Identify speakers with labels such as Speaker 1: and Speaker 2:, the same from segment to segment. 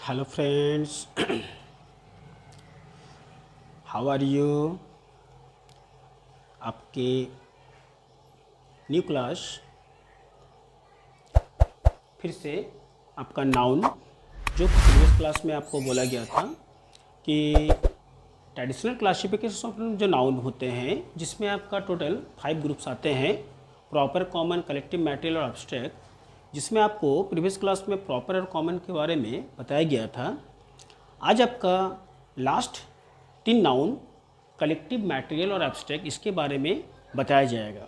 Speaker 1: Hello friends, how are you. आपके new class फिर से आपका नाउन, जो प्रीवियस क्लास में आपको बोला गया था कि ट्रेडिशनल क्लासिफिकेशन ऑफ जो नाउन होते हैं, जिसमें आपका टोटल 5 ग्रुप्स आते हैं: प्रॉपर, कॉमन, कलेक्टिव, मैटेरियल और एब्स्ट्रैक्ट। जिसमें आपको प्रीवियस क्लास में प्रॉपर और कॉमन के बारे में बताया गया था। आज आपका लास्ट 3 नाउन, कलेक्टिव, मैटेरियल और एब्स्ट्रैक्ट, इसके बारे में बताया जाएगा।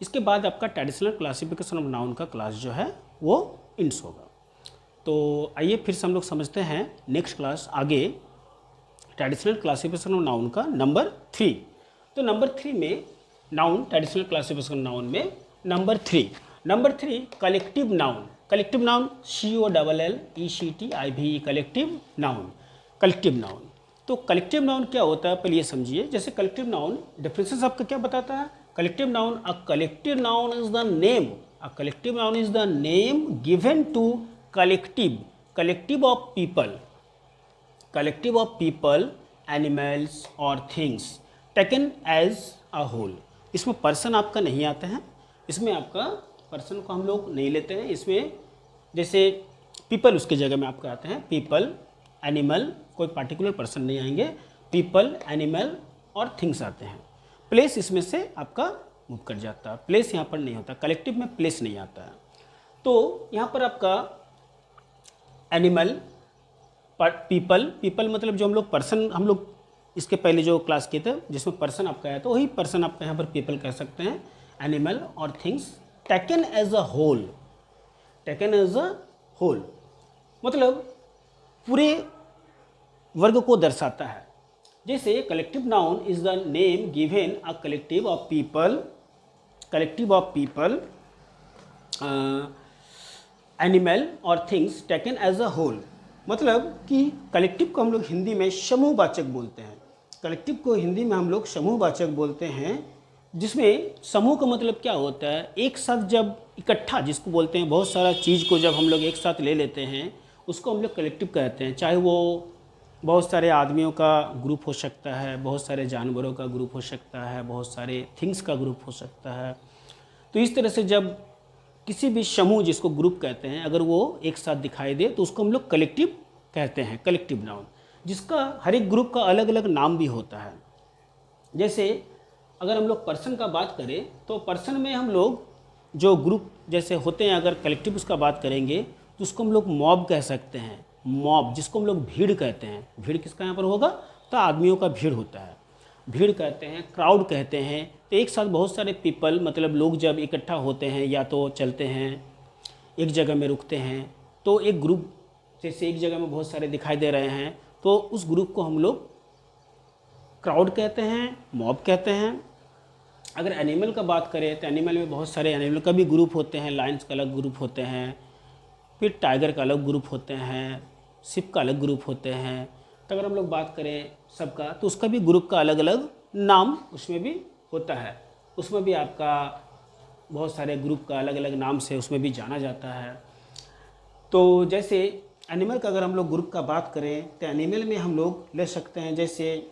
Speaker 1: इसके बाद आपका ट्रेडिशनल क्लासिफिकेशन ऑफ नाउन का क्लास जो है वो इंड्स होगा। तो आइए फिर से हम लोग समझते हैं नेक्स्ट क्लास आगे ट्रेडिशनल क्लासिफिकेशन ऑफ नाउन का नंबर 3। तो नंबर 3 में नाउन, ट्रेडिशनल क्लासिफिकेशन नाउन में number 3 collective noun. Collective noun COLLECTIVE, collective noun. Collective noun, तो कलेक्टिव नाउन क्या होता है पहले ये समझिए। जैसे कलेक्टिव नाउन डिफरेंसेस आपका क्या बताता है। Collective noun, a collective noun is the name, a collective noun is the name given to collective of people, collective of people, animals और things taken as a whole. इसमें person आपका नहीं आता है, इसमें आपका पर्सन को हम लोग नहीं लेते हैं। इसमें जैसे पीपल उसके जगह में आपका आते हैं पीपल, एनिमल, कोई पार्टिकुलर पर्सन नहीं आएंगे, पीपल, एनिमल और थिंग्स आते हैं। प्लेस इसमें से आपका मूव कर जाता है, प्लेस यहाँ पर नहीं होता, कलेक्टिव में प्लेस नहीं आता है। तो यहाँ पर आपका एनिमल, पीपल मतलब जो हम लोग पर्सन, हम लोग इसके पहले जो क्लास किए थे जिसमें पर्सन आपका आया तो वही पर्सन आपका यहाँ पर पीपल कह सकते हैं। एनिमल और things taken as a whole, taken as a whole मतलब पूरे वर्ग को दर्शाता है। जैसे collective noun is the name given a collective of people, animal और things taken as a whole. मतलब कि कलेक्टिव को हम लोग हिंदी में समूहवाचक बोलते हैं। कलेक्टिव को हिंदी में हम लोग समूहवाचक बोलते हैं, जिसमें समूह का मतलब क्या होता है, एक साथ जब इकट्ठा, जिसको बोलते हैं बहुत सारा चीज़ को जब हम लोग एक साथ ले लेते हैं उसको हम लोग कलेक्टिव कहते हैं। चाहे वो बहुत सारे आदमियों का ग्रुप हो सकता है, बहुत सारे जानवरों का ग्रुप हो सकता है, बहुत सारे थिंग्स का ग्रुप हो सकता है। तो इस तरह से जब किसी भी समूह, जिसको ग्रुप कहते हैं, अगर वो एक साथ दिखाई दे तो उसको हम लोग कलेक्टिव कहते हैं, कलेक्टिव नाउन, जिसका हर एक ग्रुप का अलग अलग नाम भी होता है। जैसे अगर हम लोग पर्सन का बात करें तो पर्सन में हम लोग जो ग्रुप जैसे होते हैं, अगर कलेक्टिव उसका बात करेंगे तो उसको हम लोग मॉब कह सकते हैं। मॉब, जिसको हम लोग भीड़ कहते हैं। भीड़ किसका यहाँ पर होगा, तो आदमियों का भीड़ होता है, भीड़ कहते हैं, क्राउड कहते हैं। तो एक साथ बहुत सारे पीपल, मतलब लोग जब इकट्ठा होते हैं या तो चलते हैं, एक जगह में रुकते हैं, तो एक ग्रुप, जैसे एक जगह में बहुत सारे दिखाई दे रहे हैं तो उस ग्रुप को हम लोग क्राउड कहते हैं, मॉब कहते हैं। अगर एनिमल का बात करें तो एनिमल में बहुत सारे एनिमल का भी ग्रुप होते हैं। लायंस का अलग ग्रुप होते हैं, फिर टाइगर का अलग ग्रुप होते हैं, सिप का अलग ग्रुप होते हैं। तो अगर हम लोग बात करें सबका, तो उसका भी ग्रुप का अलग अलग नाम उसमें भी होता है। उसमें भी आपका बहुत सारे ग्रुप का अलग अलग नाम से उसमें भी जाना जाता है। तो जैसे एनिमल का अगर हम लोग ग्रुप का बात करें तो एनिमल में हम लोग ले सकते हैं, जैसे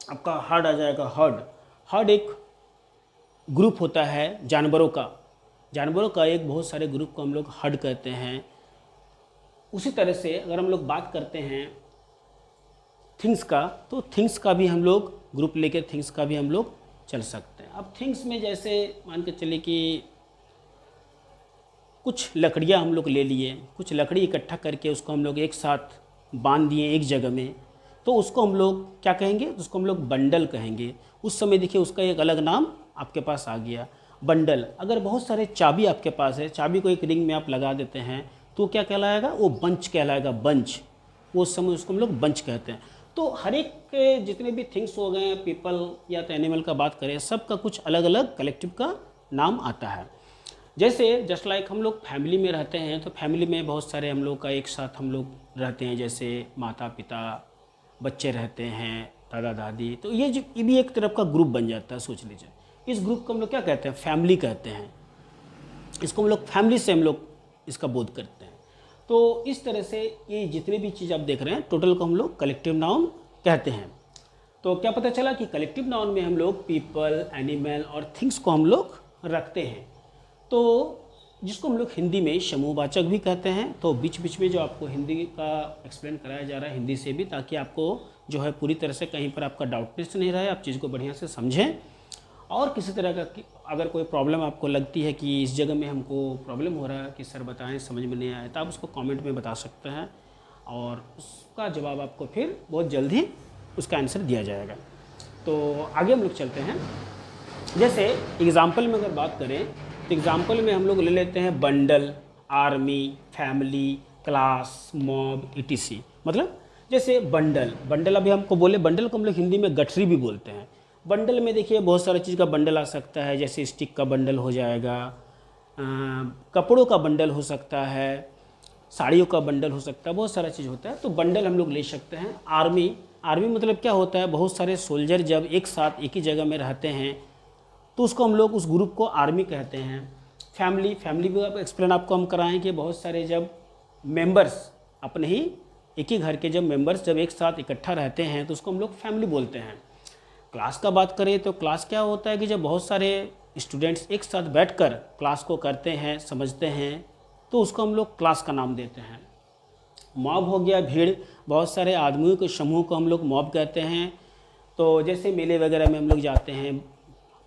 Speaker 1: आपका हर्ड आ जाएगा। हर्ड एक ग्रुप होता है जानवरों का, जानवरों का एक बहुत सारे ग्रुप को हम लोग हर्ड कहते हैं। उसी तरह से अगर हम लोग बात करते हैं थिंग्स का, तो थिंग्स का भी हम लोग ग्रुप लेकर थिंग्स का भी हम लोग चल सकते हैं। अब थिंग्स में जैसे मान के चलिए कि कुछ लकड़ियाँ हम लोग ले लिए, कुछ लकड़ी इकट्ठा करके उसको हम लोग एक साथ बांध दिए एक जगह में, तो उसको हम लोग क्या कहेंगे, उसको हम लोग बंडल कहेंगे। उस समय देखिए उसका एक अलग नाम आपके पास आ गया, बंडल। अगर बहुत सारे चाबी आपके पास है, चाबी को एक रिंग में आप लगा देते हैं तो क्या कहलाएगा, वो बंच कहलाएगा, बंच। वो समय उसको हम लोग बंच कहते हैं। तो हर एक के जितने भी थिंग्स हो गए, पीपल या तो एनिमल का बात करें, सबका कुछ अलग अलग कलेक्टिव का नाम आता है। जैसे जस्ट लाइक हम लोग फैमिली में रहते हैं, तो फैमिली में बहुत सारे हम लोग का एक साथ हम लोग रहते हैं, जैसे माता पिता, बच्चे रहते हैं, दादा दादी। तो ये भी एक तरफ का ग्रुप बन जाता है, सोच लीजिए। इस ग्रुप को हम लोग क्या कहते हैं, फैमिली कहते हैं। इसको हम लोग फैमिली से हम लोग इसका बोध करते हैं। तो इस तरह से ये जितने भी चीज़ आप देख रहे हैं टोटल को हम लोग कलेक्टिव नाउन कहते हैं। तो क्या पता चला कि कलेक्टिव नाउन में हम लोग पीपल, एनिमल और थिंग्स को हम लोग रखते हैं, तो जिसको हम लोग हिंदी में समूहवाचक भी कहते हैं। तो बीच बीच में जो आपको हिंदी का एक्सप्लेन कराया जा रहा है हिंदी से भी, ताकि आपको जो है पूरी तरह से कहीं पर आपका डाउटनेस नहीं रहे, आप चीज़ को बढ़िया से समझें। और किसी तरह का अगर कोई प्रॉब्लम आपको लगती है कि इस जगह में हमको प्रॉब्लम हो रहा है कि सर बताएं समझ में नहीं आया, तो आप उसको कमेंट में बता सकते हैं और उसका जवाब आपको फिर बहुत जल्द ही उसका आंसर दिया जाएगा। तो आगे हम लोग चलते हैं। जैसे एग्ज़ाम्पल में अगर बात करें तो एग्ज़ाम्पल में हम लोग ले लेते हैं bundle, army, family, class, mob, etc। मतलब जैसे बंडल अभी हमको बोले, बंडल को हम लोग हिंदी में गठरी भी बोलते हैं। बंडल में देखिए बहुत सारी चीज़ का बंडल आ सकता है, जैसे स्टिक का बंडल हो जाएगा, कपड़ों का बंडल हो सकता है, साड़ियों का बंडल हो सकता है, बहुत सारा चीज़ होता है। तो बंडल हम लोग ले सकते हैं। आर्मी मतलब क्या होता है, बहुत सारे सोल्जर जब एक साथ एक ही जगह में रहते हैं तो उसको हम लोग उस ग्रुप को आर्मी कहते हैं। फैमिली भी एक्सप्लेन आपको हम कराएं कि बहुत सारे जब मेंबर्स अपने ही एक ही घर के जब मेंबर्स जब एक साथ इकट्ठा रहते हैं तो उसको हम लोग फैमिली बोलते हैं। क्लास का बात करें तो क्लास क्या होता है कि जब बहुत सारे स्टूडेंट्स एक साथ बैठकर क्लास को करते हैं, समझते हैं, तो उसको हम लोग क्लास का नाम देते हैं। मॉब हो गया भीड़, बहुत सारे आदमियों के समूह को हम लोग मॉब कहते हैं। तो जैसे मेले वगैरह में हम लोग जाते हैं,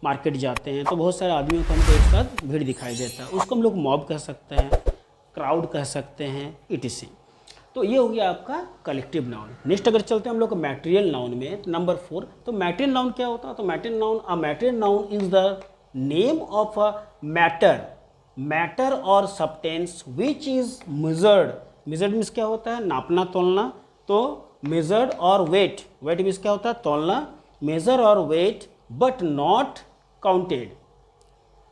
Speaker 1: मार्केट जाते हैं, तो बहुत सारे आदमियों को हमको एक साथ भीड़ दिखाई देता है, उसको हम लोग मॉब कह सकते हैं, क्राउड कह सकते हैं, etc। तो ये हो गया आपका कलेक्टिव नाउन। नेक्स्ट अगर चलते हैं हम लोग मैटेरियल नाउन में, नंबर 4। तो मैटेरियल नाउन क्या होता है? तो material noun is the name of a matter और substance which is measured means क्या होता है? नापना, तोलना। तो मेजर्ड और वेट मीन्स क्या होता है? तोलना। मेजर और weight but not counted.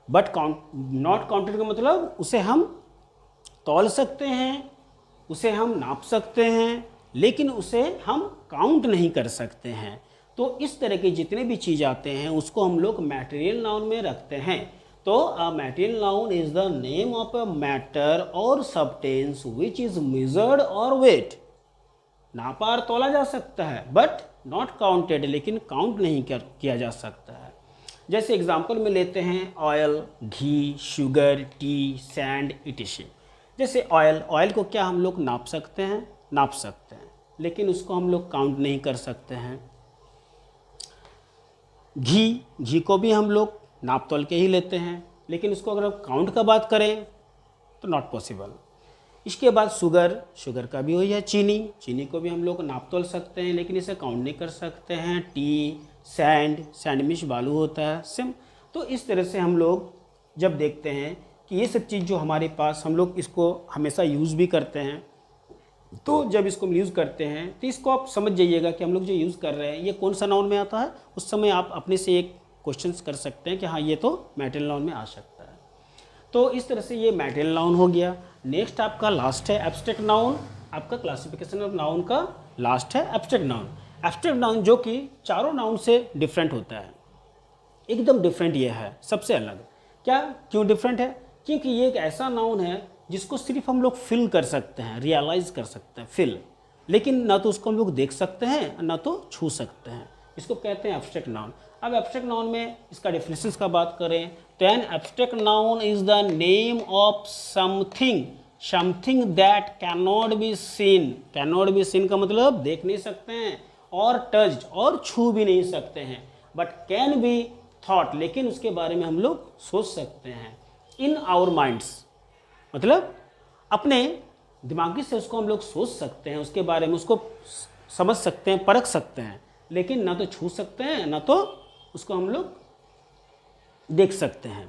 Speaker 1: Not counted का मतलब उसे हम तौल सकते हैं, उसे हम नाप सकते हैं, लेकिन उसे हम काउंट नहीं कर सकते हैं। तो इस तरह के जितने भी चीज़ आते हैं उसको हम लोग मैटेरियल नाउन में रखते हैं। तो a material noun is the name of a matter और सब्सटेंस विच इज मेजर्ड और वेट। नापा और तोला जा सकता है बट नॉट काउंटेड, लेकिन काउंट नहीं किया जा सकता है। जैसे एग्जांपल में लेते हैं ऑयल, घी, शुगर, टी, सैंड, etc। जैसे ऑयल को क्या हम लोग नाप सकते हैं, लेकिन उसको हम लोग काउंट नहीं कर सकते हैं। घी को भी हम लोग नाप तोल के ही लेते हैं, लेकिन उसको अगर हम काउंट का बात करें तो नॉट पॉसिबल। इसके बाद शुगर का भी वही है। चीनी को भी हम लोग नाप तोल सकते हैं, लेकिन इसे काउंट नहीं कर सकते हैं। टी, सैंड मीन्स बालू होता है, सेम। तो इस तरह से हम लोग जब देखते हैं कि ये सब चीज़ जो हमारे पास, हम लोग इसको हमेशा यूज़ भी करते हैं, तो जब इसको हम यूज़ करते हैं तो इसको आप समझ जाइएगा कि हम लोग जो यूज़ कर रहे हैं ये कौन सा नाउन में आता है। उस समय आप अपने से एक क्वेश्चन कर सकते हैं कि हाँ ये तो मैटेरियल नाउन में आ सकता है। तो इस तरह से ये मैटेरियल नाउन हो गया। नेक्स्ट आपका लास्ट है एब्स्ट्रैक्ट नाउन। आपका क्लासिफिकेशन ऑफ नाउन का लास्ट है एब्स्ट्रैक्ट नाउन। एब्स्ट्रैक्ट नाउन जो कि चारों नाउन से डिफरेंट होता है, एकदम डिफरेंट ये है, सबसे अलग। क्यों डिफरेंट है? क्योंकि ये एक ऐसा नाउन है जिसको सिर्फ हम लोग फील कर सकते हैं, रियलाइज़ कर सकते हैं, फील, लेकिन ना तो उसको हम लोग देख सकते हैं ना तो छू सकते हैं। इसको कहते हैं एब्स्ट्रैक्ट नाउन। अब एब्स्ट्रैक्ट नाउन में इसका डेफिनेशंस का बात करें तो an abstract noun is the name of something that cannot be seen. Cannot be seen का मतलब देख नहीं सकते हैं, और टच्ड और छू भी नहीं सकते हैं, बट कैन बी थॉट, लेकिन उसके बारे में हम लोग सोच सकते हैं। इन आवर माइंड्स मतलब अपने दिमागी से उसको हम लोग सोच सकते हैं, उसके बारे में उसको समझ सकते हैं, परख सकते हैं, लेकिन ना तो छू सकते हैं ना तो उसको हम लोग देख सकते हैं।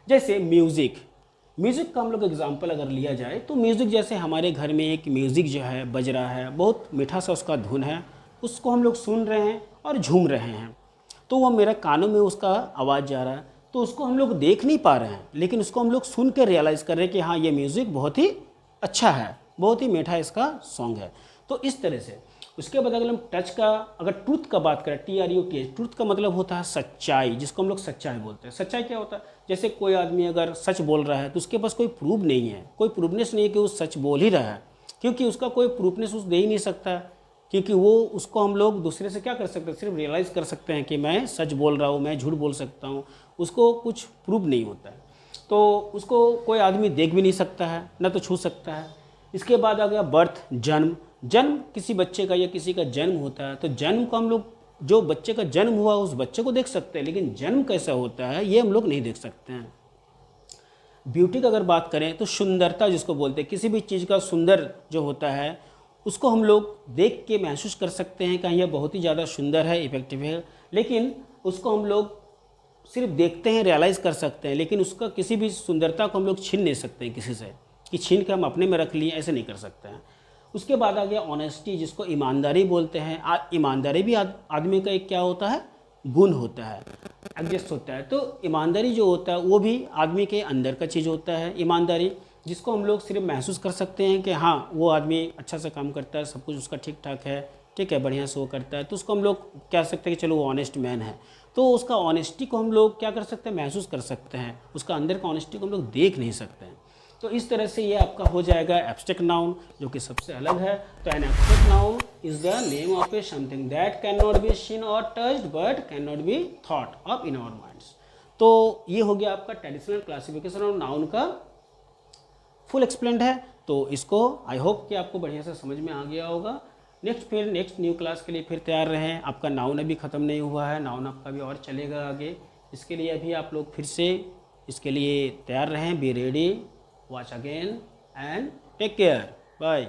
Speaker 1: जैसे म्यूज़िक का हम लोग एग्जांपल अगर लिया जाए तो म्यूज़िक जैसे हमारे घर में एक म्यूज़िक जो है बज रहा है, बहुत मीठा सा उसका धुन है, उसको हम लोग सुन रहे हैं और झूम रहे हैं, तो वो मेरे कानों में उसका आवाज़ जा रहा है, तो उसको हम लोग देख नहीं पा रहे हैं, लेकिन उसको हम लोग सुन के रियलाइज़ कर रहे हैं कि हाँ ये म्यूज़िक बहुत ही अच्छा है, बहुत ही मीठा इसका सॉन्ग है। तो इस तरह से उसके बाद अगर हम टच का, अगर ट्रूथ का बात करें, TRUTH, ट्रूथ का मतलब होता है सच्चाई, जिसको हम लोग सच्चाई बोलते हैं। सच्चाई क्या होता है? जैसे कोई आदमी अगर सच बोल रहा है तो उसके पास कोई प्रूफ नहीं है, कोई प्रूवनेस नहीं है कि वो सच बोल ही रहा है, क्योंकि उसका कोई प्रूफनेस उस दे ही नहीं सकता, क्योंकि वो उसको हम लोग दूसरे से क्या कर सकते हैं, सिर्फ रियलाइज़ कर सकते हैं कि मैं सच बोल रहा हूँ, मैं झूठ बोल सकता हूँ, उसको कुछ प्रूफ नहीं होता है। तो उसको कोई आदमी देख भी नहीं सकता है, ना तो छू सकता है। इसके बाद आ गया बर्थ, जन्म। जन्म किसी बच्चे का या किसी का जन्म होता है, तो जन्म को हम लोग, जो बच्चे का जन्म हुआ उस बच्चे को देख सकते हैं, लेकिन जन्म कैसा होता है ये हम लोग नहीं देख सकते हैं। ब्यूटी का अगर बात करें तो सुंदरता जिसको बोलते हैं, किसी भी चीज़ का सुंदर जो होता है उसको हम लोग देख के महसूस कर सकते हैं कि यह बहुत ही ज़्यादा सुंदर है, इफेक्टिव है, लेकिन उसको हम लोग सिर्फ देखते हैं, रियलाइज़ कर सकते हैं, लेकिन उसका किसी भी सुंदरता को हम लोग छीन नहीं सकते हैं किसी से, कि छीन के हम अपने में रख लिए, ऐसे नहीं कर सकते हैं। उसके बाद आ गया ऑनेस्टी, जिसको ईमानदारी बोलते हैं। ईमानदारी भी आदमी का एक क्या होता है, गुण होता है, एडजस्ट होता है। तो ईमानदारी जो होता है वो भी आदमी के अंदर का चीज़ होता है। ईमानदारी जिसको हम लोग सिर्फ महसूस कर सकते हैं कि हाँ वो आदमी अच्छा से काम करता है, सब कुछ उसका ठीक ठाक है, ठीक है, बढ़िया से वो करता है, तो उसको हम लोग कह सकते हैं कि चलो वो ऑनेस्ट मैन है। तो उसका ऑनेस्टी को हम लोग क्या कर सकते हैं, महसूस कर सकते हैं, उसका अंदर का ऑनेस्टी को हम लोग देख नहीं सकते हैं। तो इस तरह से ये आपका हो जाएगा एब्स्ट्रैक्ट नाउन, जो कि सबसे अलग है। तो an abstract noun is the name of a something that can not be seen और touched but can not be thought of in our minds. तो ये हो गया आपका ट्रेडिशनल क्लासिफिकेशन ऑफ नाउन का फुल एक्सप्लेंड है। तो इसको आई होप कि आपको बढ़िया से समझ में आ गया होगा। नेक्स्ट न्यू क्लास के लिए फिर तैयार रहें। आपका नाउन अभी ख़त्म नहीं हुआ है, नाउन आपका भी और चलेगा आगे। इसके लिए अभी आप लोग फिर से इसके लिए तैयार रहें। Be ready, watch again and take care. Bye.